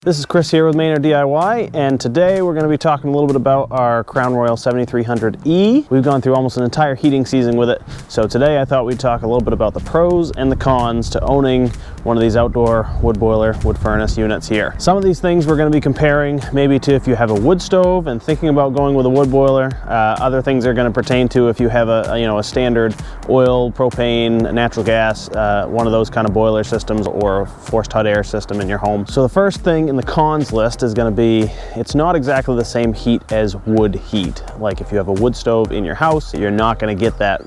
This is Chris here with Maynard DIY, and today we're going to be talking a little bit about our Crown Royal 7300E. We've gone through almost an entire heating season with it, so today I thought we'd talk a little bit about the pros and the cons to owning one of these outdoor wood boiler, wood furnace units here. Some of these things we're going to be comparing maybe to if you have a wood stove and thinking about going with a wood boiler. Other things are going to pertain to if you have a standard oil, propane, natural gas, one of those kind of boiler systems or forced hot air system in your home. So the first thing in the cons list is going to be, it's not exactly the same heat as wood heat. Like if you have a wood stove in your house, you're not going to get that,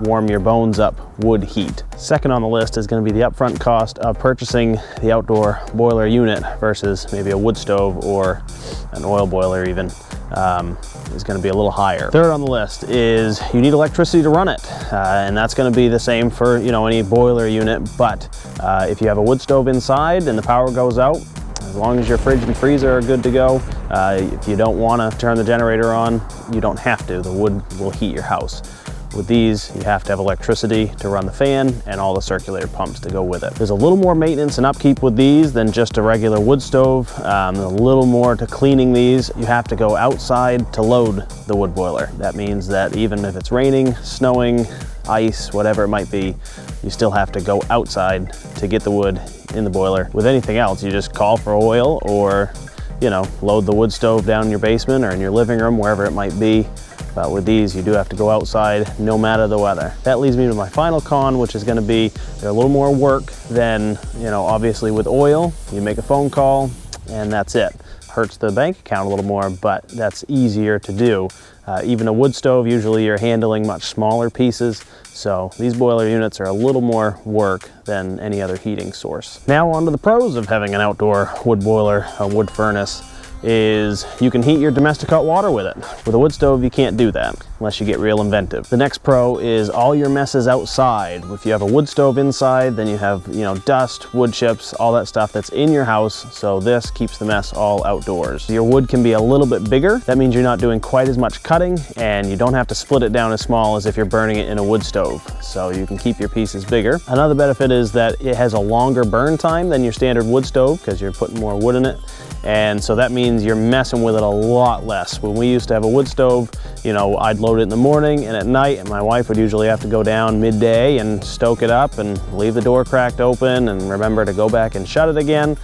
warm your bones up wood heat. Second on the list is going to be the upfront cost of purchasing the outdoor boiler unit versus maybe a wood stove or an oil boiler even. Is going to be a little higher. Third on the list is you need electricity to run it, and that's going to be the same for any boiler unit. But if you have a wood stove inside and the power goes out, as long as your fridge and freezer are good to go, if you don't want to turn the generator on, you don't have to. The wood will heat your house. With these, you have to have electricity to run the fan and all the circulator pumps to go with it. There's a little more maintenance and upkeep with these than just a regular wood stove. A little more to cleaning these. You have to go outside to load the wood boiler. That means that even if it's raining, snowing, ice, whatever it might be, you still have to go outside to get the wood in the boiler. With anything else, you just call for oil or, load the wood stove down in your basement or in your living room, wherever it might be. But with these, you do have to go outside no matter the weather. That leads me to my final con, which is going to be they're a little more work than, obviously with oil. You make a phone call and that's it. Hurts the bank account a little more, but that's easier to do. Even a wood stove, usually you're handling much smaller pieces. So these boiler units are a little more work than any other heating source. Now on to the pros of having an outdoor wood boiler, a wood furnace, is you can heat your domestic hot water with it. With a wood stove, you can't do that unless you get real inventive. The next pro is all your messes outside. If you have a wood stove inside, then you have, dust, wood chips, all that stuff that's in your house. So this keeps the mess all outdoors. Your wood can be a little bit bigger. That means you're not doing quite as much cutting and you don't have to split it down as small as if you're burning it in a wood stove. So you can keep your pieces bigger. Another benefit is that it has a longer burn time than your standard wood stove because you're putting more wood in it. And so that means you're messing with it a lot less. When we used to have a wood stove, I'd load it in the morning and at night, and my wife would usually have to go down midday and stoke it up and leave the door cracked open and remember to go back and shut it again.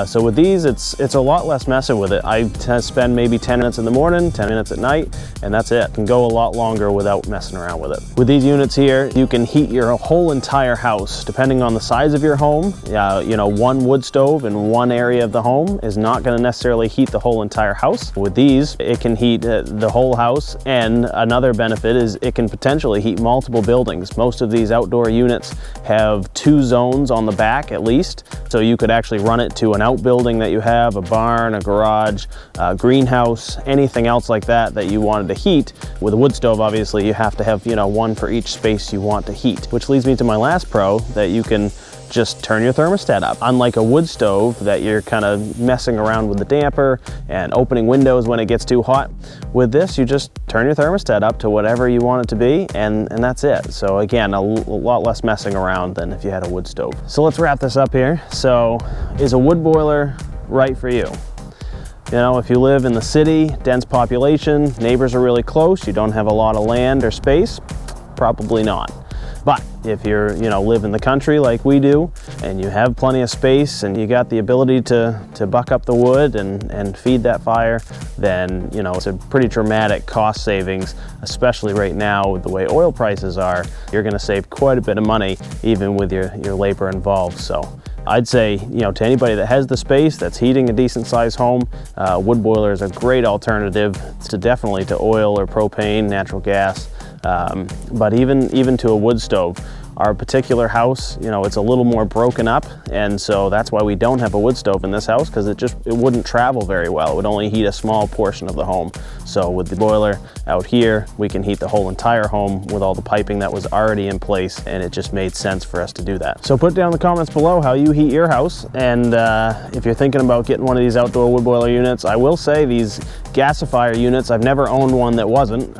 So with these, it's a lot less messing with it. I spend maybe 10 minutes in the morning, 10 minutes at night, and that's it. It can go a lot longer without messing around with it. With these units here, you can heat your whole entire house. Depending on the size of your home, one wood stove in one area of the home is not going to necessarily heat the whole entire house. With these, it can heat the whole house, and another benefit is it can potentially heat multiple buildings. Most of these outdoor units have 2 zones on the back at least, so you could actually run it to an outbuilding that you have, a barn, a garage, a greenhouse, anything else like that you wanted to heat. With a wood stove, obviously, you have to have one for each space you want to heat, which leads me to my last pro, that you can just turn your thermostat up. Unlike a wood stove that you're kind of messing around with the damper and opening windows when it gets too hot, with this you just turn your thermostat up to whatever you want it to be, and that's it. So again, a lot less messing around than if you had a wood stove. So let's wrap this up here. So is a wood boiler right for you? If you live in the city, dense population, neighbors are really close, you don't have a lot of land or space, probably not. But if you're, live in the country like we do, and you have plenty of space and you got the ability to buck up the wood and feed that fire, then, it's a pretty dramatic cost savings, especially right now with the way oil prices are. You're gonna save quite a bit of money, even with your labor involved. So I'd say, to anybody that has the space, that's heating a decent sized home, wood boiler is a great alternative definitely to oil or propane, natural gas. But even to a wood stove, our particular house, it's a little more broken up, and so that's why we don't have a wood stove in this house, because it wouldn't travel very well. It would only heat a small portion of the home. So with the boiler out here, we can heat the whole entire home with all the piping that was already in place, and it just made sense for us to do that. So put down in the comments below how you heat your house, and if you're thinking about getting one of these outdoor wood boiler units, I will say these gasifier units, I've never owned one that wasn't.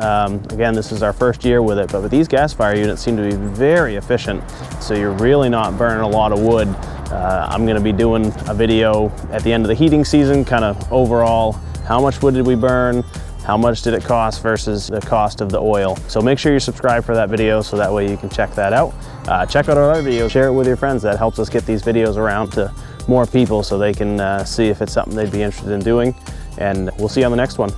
Again, this is our first year with it, but these gasifier units seem to be very effective efficient. So you're really not burning a lot of wood. I'm going to be doing a video at the end of the heating season, kind of overall, how much wood did we burn? How much did it cost versus the cost of the oil? So make sure you subscribe for that video so that way you can check that out. Check out our other videos, share it with your friends. That helps us get these videos around to more people so they can see if it's something they'd be interested in doing. And we'll see you on the next one.